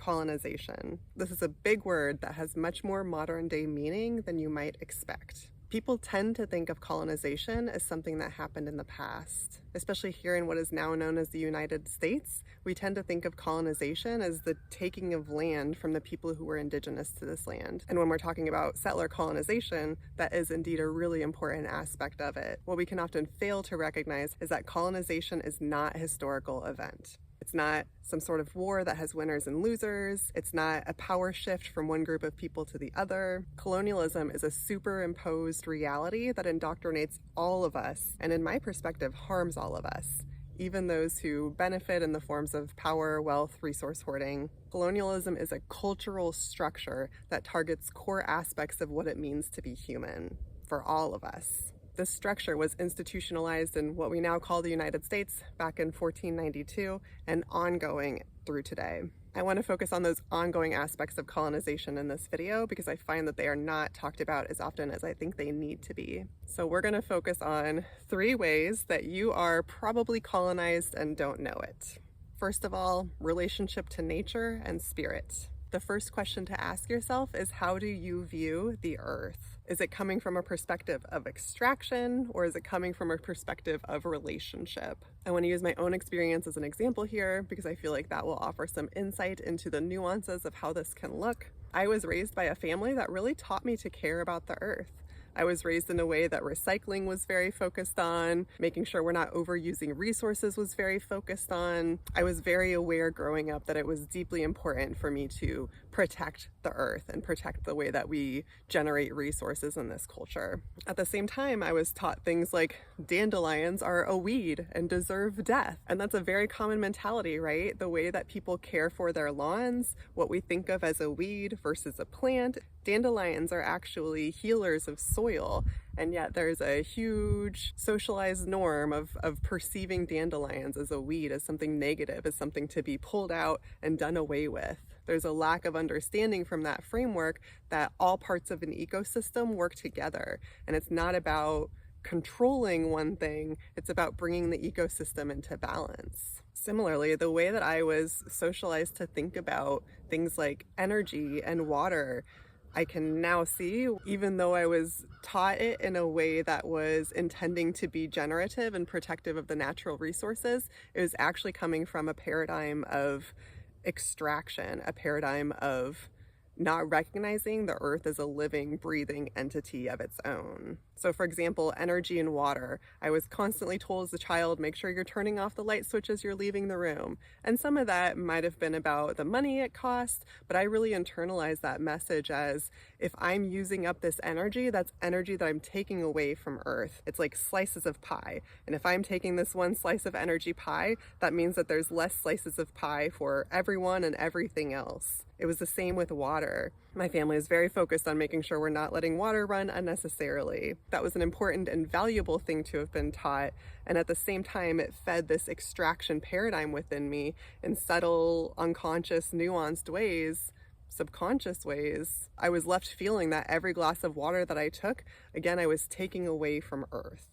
colonization. This is a big word that has much more modern day meaning than you might expect. People tend to think of colonization as something that happened in the past. Especially here in what is now known as the United States, we tend to think of colonization as the taking of land from the people who were indigenous to this land. And when we're talking about settler colonization, that is indeed a really important aspect of it. What we can often fail to recognize is that colonization is not a historical event. It's not some sort of war that has winners and losers. It's not a power shift from one group of people to the other. Colonialism is a superimposed reality that indoctrinates all of us, and in my perspective, harms all of us, even those who benefit in the forms of power, wealth, resource hoarding. Colonialism is a cultural structure that targets core aspects of what it means to be human for all of us. This structure was institutionalized in what we now call the United States back in 1492 and ongoing through today. I want to focus on those ongoing aspects of colonization in this video because I find that they are not talked about as often as I think they need to be. So we're going to focus on 3 ways that you are probably colonized and don't know it. First of all, relationship to nature and spirit. The first question to ask yourself is, how do you view the earth? Is it coming from a perspective of extraction, or is it coming from a perspective of relationship? I want to use my own experience as an example here because I feel like that will offer some insight into the nuances of how this can look. I was raised by a family that really taught me to care about the earth. I was raised in a way that recycling was very focused on, making sure we're not overusing resources was very focused on. I was very aware growing up that it was deeply important for me to protect the earth and protect the way that we generate resources in this culture. At the same time, I was taught things like dandelions are a weed and deserve death. And that's a very common mentality, right? The way that people care for their lawns, what we think of as a weed versus a plant. Dandelions are actually healers of soil, and yet there's a huge socialized norm of perceiving dandelions as a weed, as something negative, as something to be pulled out and done away with. There's a lack of understanding from that framework that all parts of an ecosystem work together, and it's not about controlling one thing, it's about bringing the ecosystem into balance. Similarly, the way that I was socialized to think about things like energy and water, I can now see, even though I was taught it in a way that was intending to be generative and protective of the natural resources, it was actually coming from a paradigm of extraction, a paradigm of not recognizing the earth as a living, breathing entity of its own. So for example, energy and water. I was constantly told as a child, make sure you're turning off the light switch as you're leaving the room. And some of that might have been about the money it cost, but I really internalized that message as, if I'm using up this energy, that's energy that I'm taking away from Earth. It's like slices of pie. And if I'm taking this one slice of energy pie, that means that there's less slices of pie for everyone and everything else. It was the same with water. My family is very focused on making sure we're not letting water run unnecessarily. That was an important and valuable thing to have been taught, and at the same time it fed this extraction paradigm within me in subtle, unconscious, nuanced ways, subconscious ways. I was left feeling that every glass of water that I took, again, I was taking away from Earth.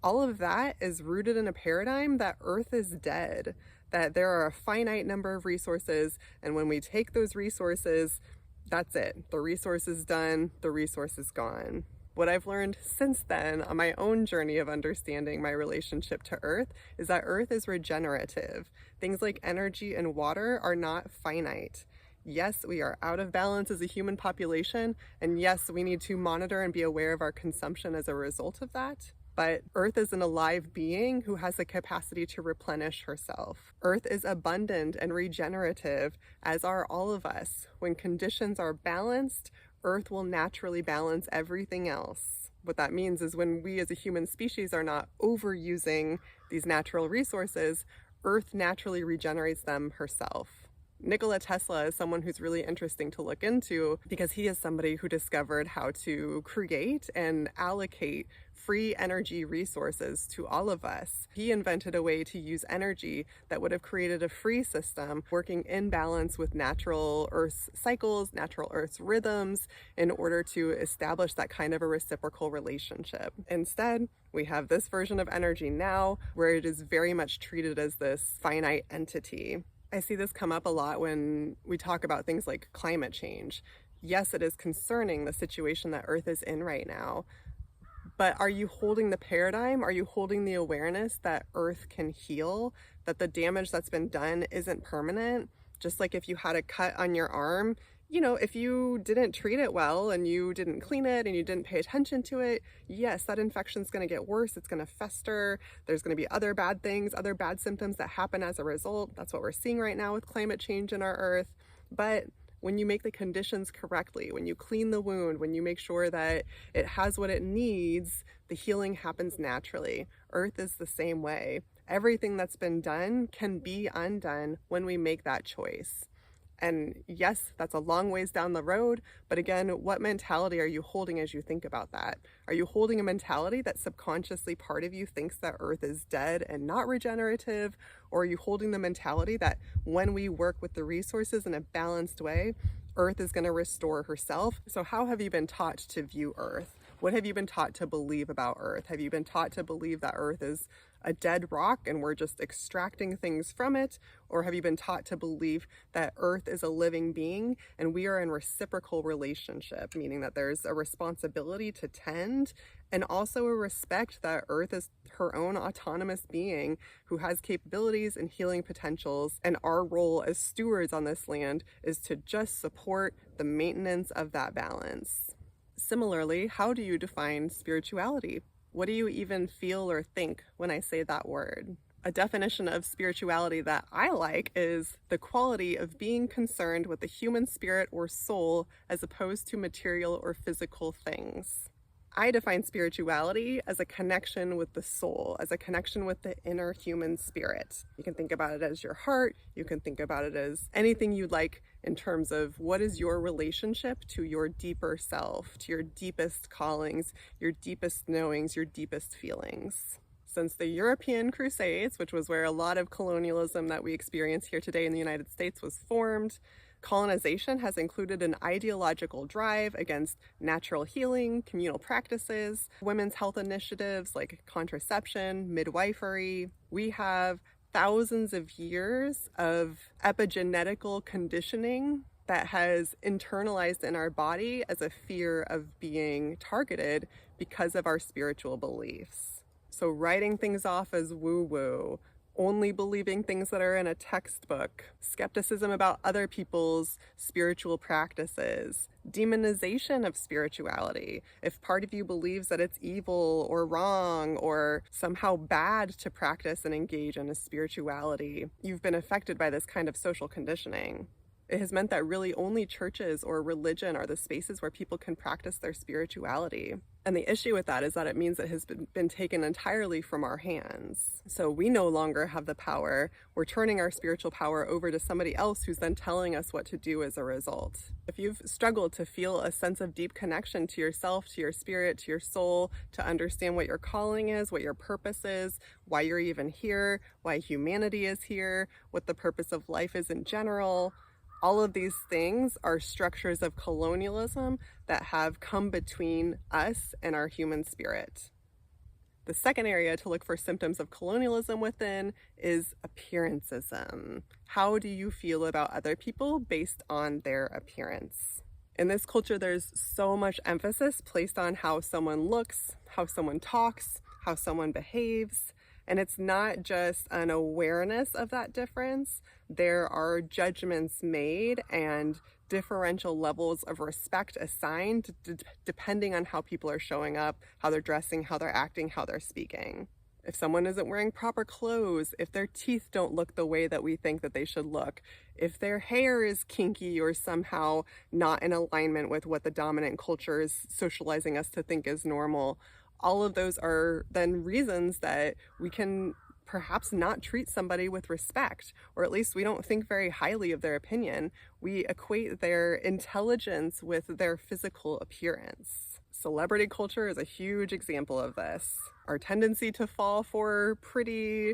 All of that is rooted in a paradigm that Earth is dead, that there are a finite number of resources, and when we take those resources, that's it. The resource is done, the resource is gone. What I've learned since then on my own journey of understanding my relationship to Earth is that Earth is regenerative. Things like energy and water are not finite. Yes, we are out of balance as a human population, and yes, we need to monitor and be aware of our consumption as a result of that. But Earth is an alive being who has the capacity to replenish herself. Earth is abundant and regenerative, as are all of us. When conditions are balanced, Earth will naturally balance everything else. What that means is when we as a human species are not overusing these natural resources, Earth naturally regenerates them herself. Nikola Tesla is someone who's really interesting to look into because he is somebody who discovered how to create and allocate free energy resources to all of us. He invented a way to use energy that would have created a free system working in balance with natural Earth's cycles, natural Earth's rhythms, in order to establish that kind of a reciprocal relationship. Instead, we have this version of energy now where it is very much treated as this finite entity. I see this come up a lot when we talk about things like climate change. Yes, it is concerning, the situation that Earth is in right now, but are you holding the paradigm? Are you holding the awareness that Earth can heal, that the damage that's been done isn't permanent? Just like if you had a cut on your arm, if you didn't treat it well and you didn't clean it and you didn't pay attention to it, yes, that infection's going to get worse. It's going to fester. There's going to be other bad things, other bad symptoms that happen as a result. That's what we're seeing right now with climate change in our Earth. But when you make the conditions correctly, when you clean the wound, when you make sure that it has what it needs, the healing happens naturally. Earth is the same way. Everything that's been done can be undone when we make that choice. And yes, that's a long ways down the road, but again, what mentality are you holding as you think about that? Are you holding a mentality that subconsciously part of you thinks that Earth is dead and not regenerative? Or are you holding the mentality that when we work with the resources in a balanced way, Earth is going to restore herself? So how have you been taught to view Earth? What have you been taught to believe about Earth? Have you been taught to believe that Earth is a dead rock and we're just extracting things from it? Or have you been taught to believe that Earth is a living being and we are in reciprocal relationship, meaning that there's a responsibility to tend and also a respect that Earth is her own autonomous being who has capabilities and healing potentials, and our role as stewards on this land is to just support the maintenance of that balance. Similarly, how do you define spirituality? What do you even feel or think when I say that word? A definition of spirituality that I like is the quality of being concerned with the human spirit or soul as opposed to material or physical things. I define spirituality as a connection with the soul, as a connection with the inner human spirit. You can think about it as your heart. You can think about it as anything you'd like in terms of what is your relationship to your deeper self, to your deepest callings, your deepest knowings, your deepest feelings. Since the European Crusades, which was where a lot of colonialism that we experience here today in the United States was formed, colonization has included an ideological drive against natural healing, communal practices, women's health initiatives like contraception, midwifery. We have thousands of years of epigenetical conditioning that has internalized in our body as a fear of being targeted because of our spiritual beliefs. So writing things off as woo-woo, only believing things that are in a textbook, skepticism about other people's spiritual practices, demonization of spirituality. If part of you believes that it's evil or wrong or somehow bad to practice and engage in a spirituality, you've been affected by this kind of social conditioning. It has meant that really only churches or religion are the spaces where people can practice their spirituality. And the issue with that is that it means it has been taken entirely from our hands. So we no longer have the power. We're turning our spiritual power over to somebody else who's then telling us what to do as a result. If you've struggled to feel a sense of deep connection to yourself, to your spirit, to your soul, to understand what your calling is, what your purpose is, why you're even here, why humanity is here, what the purpose of life is in general, all of these things are structures of colonialism that have come between us and our human spirit. The second area to look for symptoms of colonialism within is appearanceism. How do you feel about other people based on their appearance? In this culture, there's so much emphasis placed on how someone looks, how someone talks, how someone behaves. And it's not just an awareness of that difference. There are judgments made and differential levels of respect assigned depending on how people are showing up, how they're dressing, how they're acting, how they're speaking. If someone isn't wearing proper clothes, if their teeth don't look the way that we think that they should look, if their hair is kinky or somehow not in alignment with what the dominant culture is socializing us to think is normal, all of those are then reasons that we can perhaps not treat somebody with respect, or at least we don't think very highly of their opinion. We equate their intelligence with their physical appearance. Celebrity culture is a huge example of this. Our tendency to fall for pretty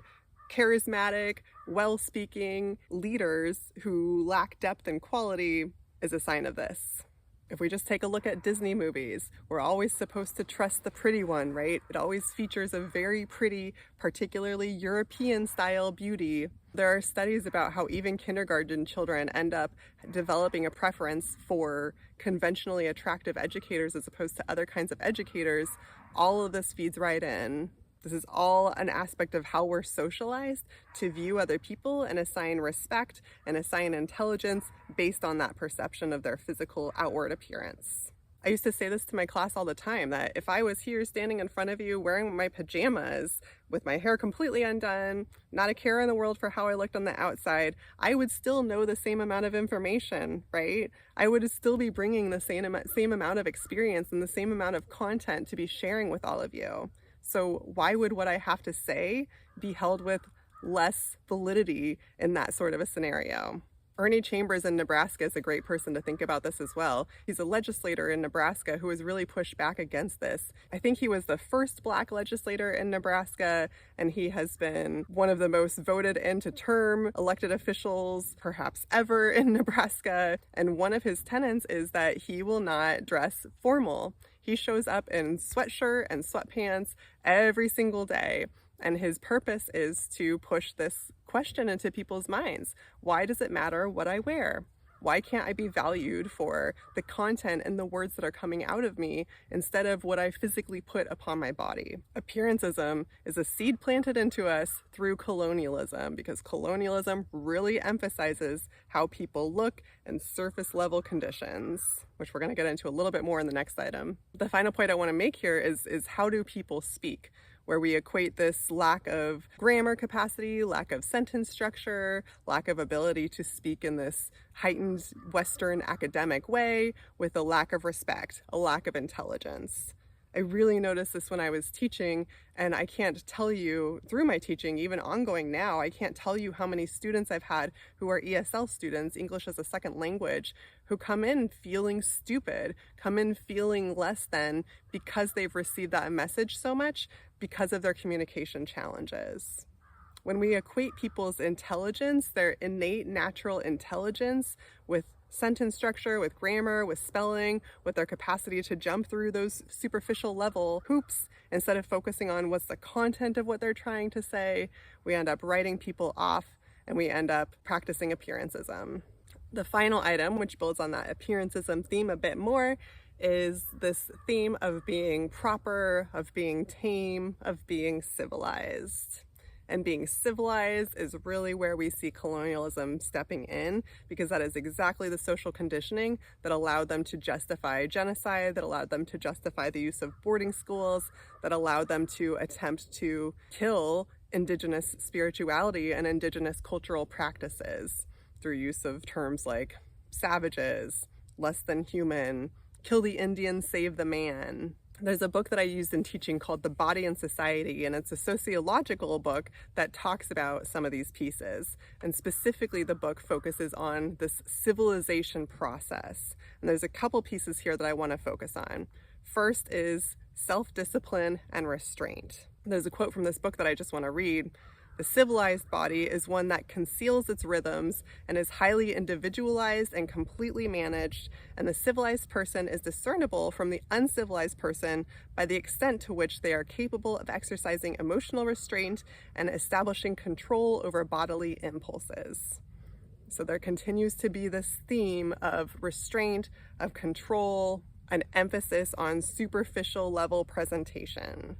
charismatic, well-speaking leaders who lack depth and quality is a sign of this. If we just take a look at Disney movies, we're always supposed to trust the pretty one, right? It always features a very pretty, particularly European style beauty. There are studies about how even kindergarten children end up developing a preference for conventionally attractive educators as opposed to other kinds of educators. All of this feeds right in. This is all an aspect of how we're socialized to view other people and assign respect and assign intelligence based on that perception of their physical outward appearance. I used to say this to my class all the time, that if I was here standing in front of you wearing my pajamas with my hair completely undone, not a care in the world for how I looked on the outside, I would still know the same amount of information, right? I would still be bringing the same amount of experience and the same amount of content to be sharing with all of you. So why would what I have to say be held with less validity in that sort of a scenario? Ernie Chambers in Nebraska is a great person to think about this as well. He's a legislator in Nebraska who has really pushed back against this. I think he was the first Black legislator in Nebraska, and he has been one of the most voted into term elected officials perhaps ever in Nebraska. And one of his tenets is that he will not dress formal. He shows up in sweatshirt and sweatpants every single day. And his purpose is to push this question into people's minds. Why does it matter what I wear? Why can't I be valued for the content and the words that are coming out of me instead of what I physically put upon my body? Appearanceism is a seed planted into us through colonialism, because colonialism really emphasizes how people look and surface level conditions, which we're going to get into a little bit more in the next item. The final point I want to make here is how do people speak? Where we equate this lack of grammar capacity, lack of sentence structure, lack of ability to speak in this heightened Western academic way with a lack of respect, a lack of intelligence. I really noticed this when I was teaching, and I can't tell you through my teaching, even ongoing now, I can't tell you how many students I've had who are ESL students, English as a second language, who come in feeling stupid, come in feeling less than because they've received that message so much because of their communication challenges. When we equate people's intelligence, their innate natural intelligence, with sentence structure, with grammar, with spelling, with their capacity to jump through those superficial level hoops instead of focusing on what's the content of what they're trying to say, we end up writing people off and we end up practicing appearanceism. The final item, which builds on that appearanceism theme a bit more, is this theme of being proper, of being tame, of being civilized. And being civilized is really where we see colonialism stepping in, because that is exactly the social conditioning that allowed them to justify genocide, that allowed them to justify the use of boarding schools, that allowed them to attempt to kill indigenous spirituality and indigenous cultural practices through use of terms like savages, less than human, kill the Indian, save the man. There's a book that I used in teaching called The Body and Society, and it's a sociological book that talks about some of these pieces. And specifically, the book focuses on this civilization process. And there's a couple pieces here that I want to focus on. First is self-discipline and restraint. There's a quote from this book that I just want to read. The civilized body is one that conceals its rhythms and is highly individualized and completely managed, and the civilized person is discernible from the uncivilized person by the extent to which they are capable of exercising emotional restraint and establishing control over bodily impulses. So there continues to be this theme of restraint, of control, an emphasis on superficial level presentation.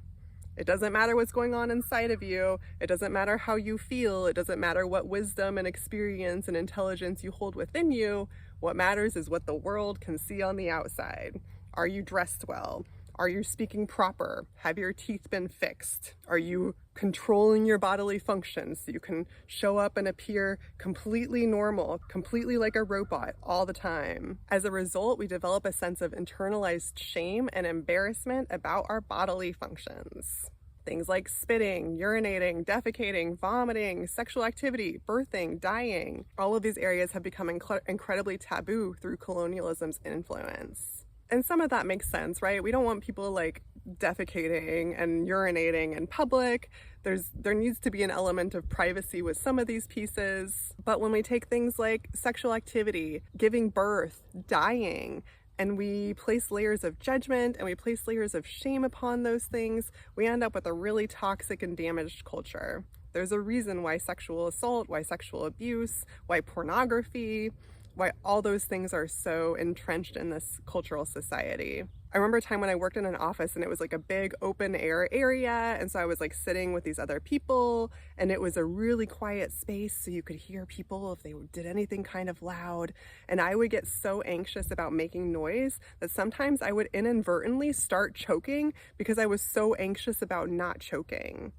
It doesn't matter what's going on inside of you. It doesn't matter how you feel. It doesn't matter what wisdom and experience and intelligence you hold within you. What matters is what the world can see on the outside. Are you dressed well? Are you speaking proper? Have your teeth been fixed? Are you controlling your bodily functions so you can show up and appear completely normal, completely like a robot all the time? As a result, we develop a sense of internalized shame and embarrassment about our bodily functions. Things like spitting, urinating, defecating, vomiting, sexual activity, birthing, dying. All of these areas have become incredibly taboo through colonialism's influence. And some of that makes sense, right? We don't want people like defecating and urinating in public. There needs to be an element of privacy with some of these pieces. But when we take things like sexual activity, giving birth, dying, and we place layers of judgment and we place layers of shame upon those things, we end up with a really toxic and damaged culture. There's a reason why sexual assault, why sexual abuse, why pornography, why all those things are so entrenched in this cultural society. I remember a time when I worked in an office and it was like a big open air area, and so I was like sitting with these other people and it was a really quiet space so you could hear people if they did anything kind of loud, and I would get so anxious about making noise that sometimes I would inadvertently start choking because I was so anxious about not choking.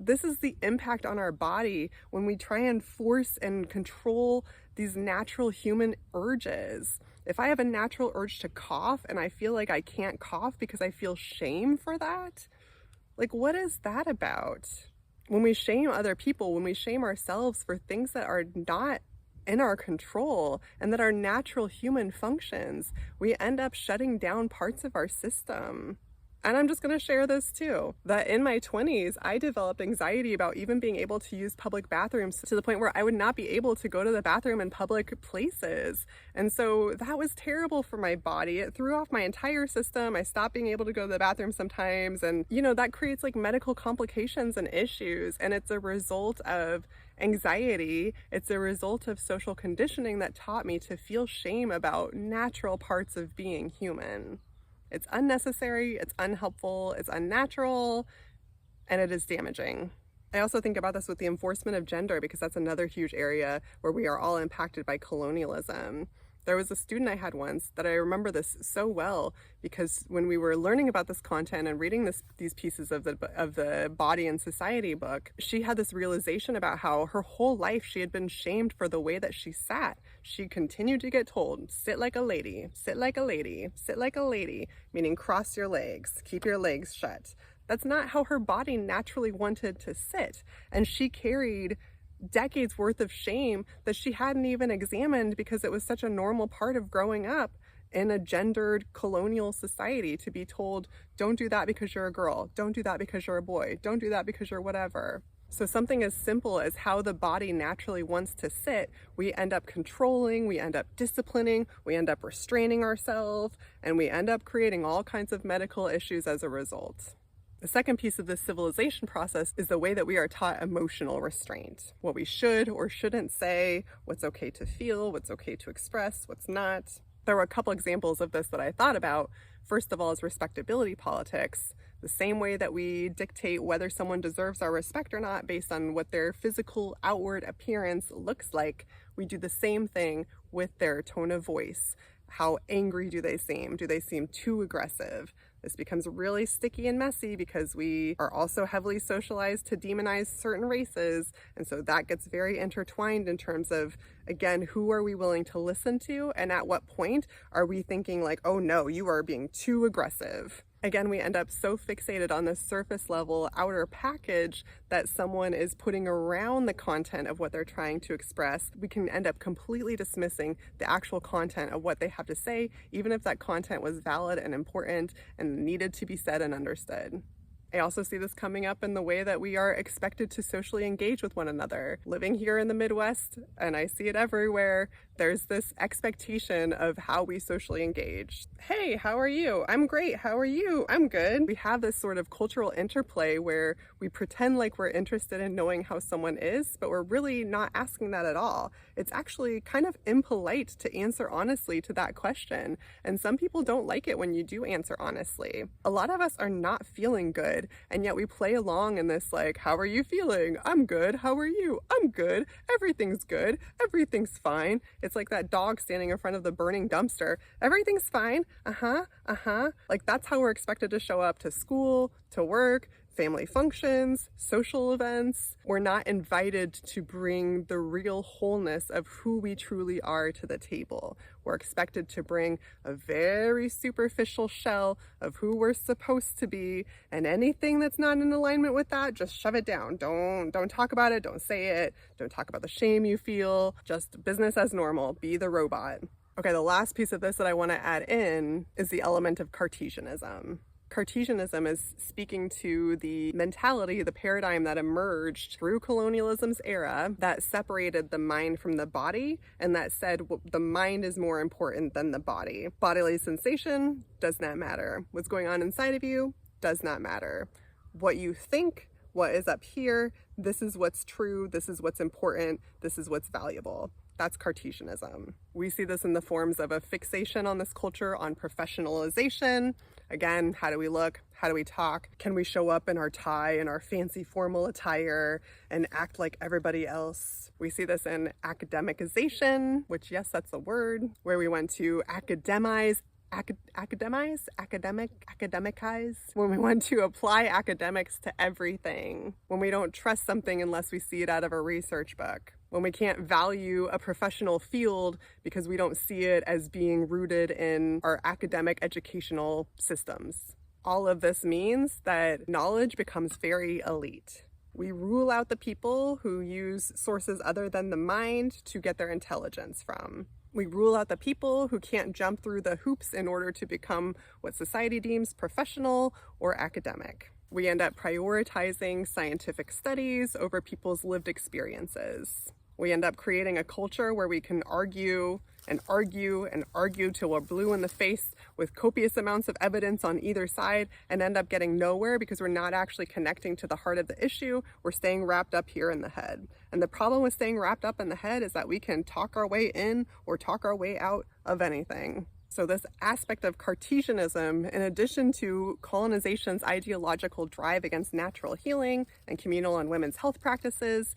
This is the impact on our body when we try and force and control these natural human urges. If I have a natural urge to cough and I feel like I can't cough because I feel shame for that, like, what is that about? When we shame other people, when we shame ourselves for things that are not in our control and that are natural human functions, we end up shutting down parts of our system. And I'm just going to share this too, that in my 20s, I developed anxiety about even being able to use public bathrooms to the point where I would not be able to go to the bathroom in public places. And so that was terrible for my body. It threw off my entire system. I stopped being able to go to the bathroom sometimes. And, you know, that creates like medical complications and issues. And it's a result of anxiety. It's a result of social conditioning that taught me to feel shame about natural parts of being human. It's unnecessary, it's unhelpful, it's unnatural, and it is damaging. I also think about this with the enforcement of gender because that's another huge area where we are all impacted by colonialism. There was a student I had once that I remember this so well because when we were learning about this content and reading these pieces of the Body and Society book, she had this realization about how her whole life she had been shamed for the way that she sat. She continued to get told, sit like a lady, sit like a lady, sit like a lady, meaning cross your legs, keep your legs shut. That's not how her body naturally wanted to sit. And she carried decades worth of shame that she hadn't even examined because it was such a normal part of growing up in a gendered colonial society to be told, don't do that because you're a girl, don't do that because you're a boy, don't do that because you're whatever. So something as simple as how the body naturally wants to sit, we end up controlling, we end up disciplining, we end up restraining ourselves, and we end up creating all kinds of medical issues as a result. The second piece of this civilization process is the way that we are taught emotional restraint. What we should or shouldn't say, what's okay to feel, what's okay to express, what's not. There were a couple examples of this that I thought about. First of all is respectability politics. The same way that we dictate whether someone deserves our respect or not based on what their physical outward appearance looks like, we do the same thing with their tone of voice. How angry do they seem? Do they seem too aggressive? This becomes really sticky and messy because we are also heavily socialized to demonize certain races. And so that gets very intertwined in terms of, again, who are we willing to listen to? And at what point are we thinking like, oh no, you are being too aggressive? Again, we end up so fixated on the surface level outer package that someone is putting around the content of what they're trying to express. We can end up completely dismissing the actual content of what they have to say, even if that content was valid and important and needed to be said and understood. I also see this coming up in the way that we are expected to socially engage with one another. Living here in the Midwest, and I see it everywhere, there's this expectation of how we socially engage. Hey, how are you? I'm great. How are you? I'm good. We have this sort of cultural interplay where we pretend like we're interested in knowing how someone is, but we're really not asking that at all. It's actually kind of impolite to answer honestly to that question, and some people don't like it when you do answer honestly. A lot of us are not feeling good, and yet we play along in this like, how are you feeling? I'm good. How are you? I'm good. Everything's good. Everything's fine. It's like that dog standing in front of the burning dumpster. Everything's fine. Like that's how we're expected to show up to school, to work, family functions, social events. We're not invited to bring the real wholeness of who we truly are to the table. We're expected to bring a very superficial shell of who we're supposed to be, and anything that's not in alignment with that, just shove it down. Don't talk about it, don't say it, don't talk about the shame you feel, just business as normal, be the robot. Okay, the last piece of this that I want to add in is the element of Cartesianism. Cartesianism is speaking to the mentality, the paradigm that emerged through colonialism's era that separated the mind from the body and that said the mind is more important than the body. Bodily sensation does not matter. What's going on inside of you does not matter. What you think, what is up here, this is what's true, this is what's important, this is what's valuable. That's Cartesianism. We see this in the forms of a fixation on this culture on professionalization. Again, how do we look? How do we talk? Can we show up in our tie and our fancy formal attire and act like everybody else? We see this in academicization, which, yes, that's the word, where we want to academize, when we want to apply academics to everything, when we don't trust something unless we see it out of a research book, when we can't value a professional field because we don't see it as being rooted in our academic educational systems. All of this means that knowledge becomes very elite. We rule out the people who use sources other than the mind to get their intelligence from. We rule out the people who can't jump through the hoops in order to become what society deems professional or academic. We end up prioritizing scientific studies over people's lived experiences. We end up creating a culture where we can argue and argue and argue till we're blue in the face with copious amounts of evidence on either side and end up getting nowhere because we're not actually connecting to the heart of the issue. We're staying wrapped up here in the head. And the problem with staying wrapped up in the head is that we can talk our way in or talk our way out of anything. So this aspect of Cartesianism, in addition to colonization's ideological drive against natural healing and communal and women's health practices,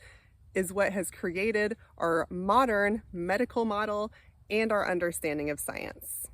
is what has created our modern medical model and our understanding of science.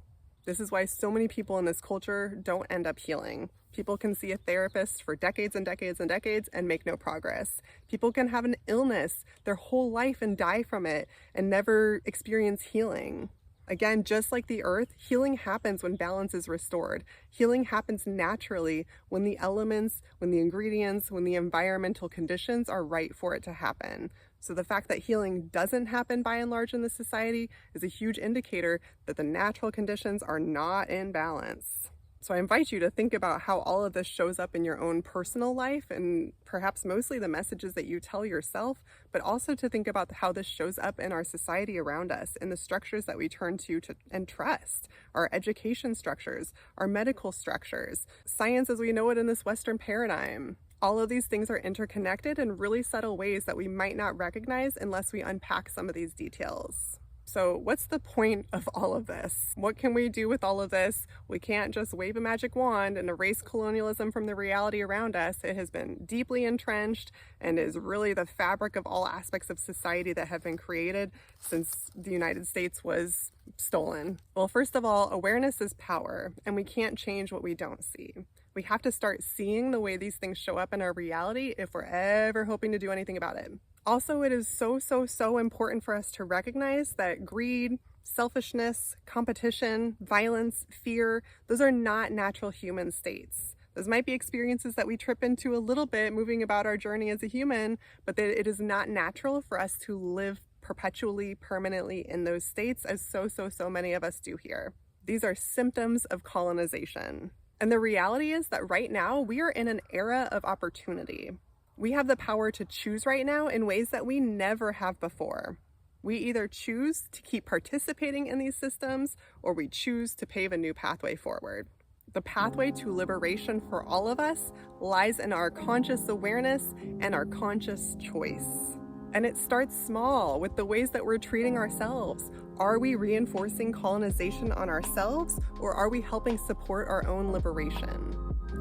This is why so many people in this culture don't end up healing. People can see a therapist for decades and decades and decades and make no progress. People can have an illness their whole life and die from it and never experience healing. Again, just like the earth, healing happens when balance is restored. Healing happens naturally when the elements, when the ingredients, when the environmental conditions are right for it to happen. So the fact that healing doesn't happen by and large in this society is a huge indicator that the natural conditions are not in balance. So I invite you to think about how all of this shows up in your own personal life and perhaps mostly the messages that you tell yourself, but also to think about how this shows up in our society around us, in the structures that we turn to and trust, our education structures, our medical structures, science as we know it in this Western paradigm. All of these things are interconnected in really subtle ways that we might not recognize unless we unpack some of these details. So what's the point of all of this? What can we do with all of this? We can't just wave a magic wand and erase colonialism from the reality around us. It has been deeply entrenched and is really the fabric of all aspects of society that have been created since the United States was stolen. Well, first of all, awareness is power, and we can't change what we don't see. We have to start seeing the way these things show up in our reality if we're ever hoping to do anything about it. Also, it is so important for us to recognize that greed, selfishness, competition, violence, fear, those are not natural human states. Those might be experiences that we trip into a little bit moving about our journey as a human, but it is not natural for us to live perpetually, permanently in those states as so many of us do here. These are symptoms of colonization. And the reality is that right now we are in an era of opportunity. We have the power to choose right now in ways that we never have before. We either choose to keep participating in these systems or we choose to pave a new pathway forward. The pathway to liberation for all of us lies in our conscious awareness and our conscious choice. And it starts small with the ways that we're treating ourselves. Are we reinforcing colonization on ourselves or are we helping support our own liberation?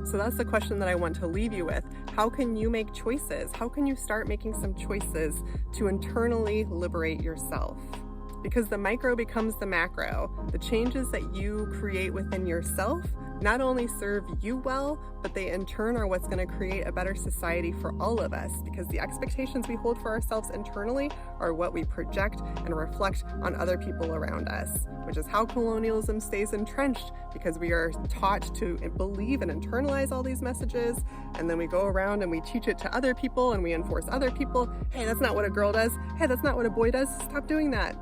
So that's the question that I want to leave you with. How can you make choices? How can you start making some choices to internally liberate yourself? Because the micro becomes the macro. The changes that you create within yourself not only serve you well, but they in turn are what's going to create a better society for all of us, because the expectations we hold for ourselves internally are what we project and reflect on other people around us, which is how colonialism stays entrenched, because we are taught to believe and internalize all these messages, and then we go around and we teach it to other people and we enforce other people. Hey, that's not what a girl does. Hey, that's not what a boy does. Stop doing that.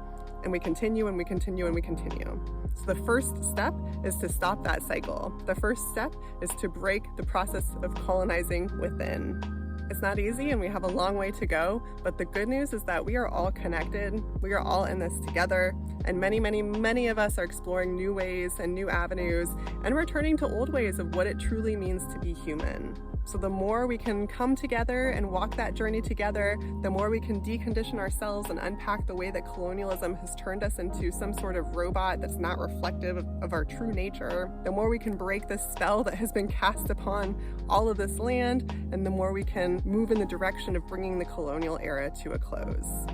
and we continue and we continue and we continue. So the first step is to stop that cycle. The first step is to break the process of colonizing within. It's not easy and we have a long way to go, but the good news is that we are all connected. We are all in this together, and many of us are exploring new ways and new avenues and returning to old ways of what it truly means to be human. So the more we can come together and walk that journey together, the more we can decondition ourselves and unpack the way that colonialism has turned us into some sort of robot that's not reflective of our true nature, the more we can break the spell that has been cast upon all of this land, and the more we can move in the direction of bringing the colonial era to a close.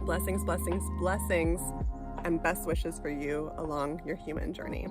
Blessings, blessings, blessings, and best wishes for you along your human journey.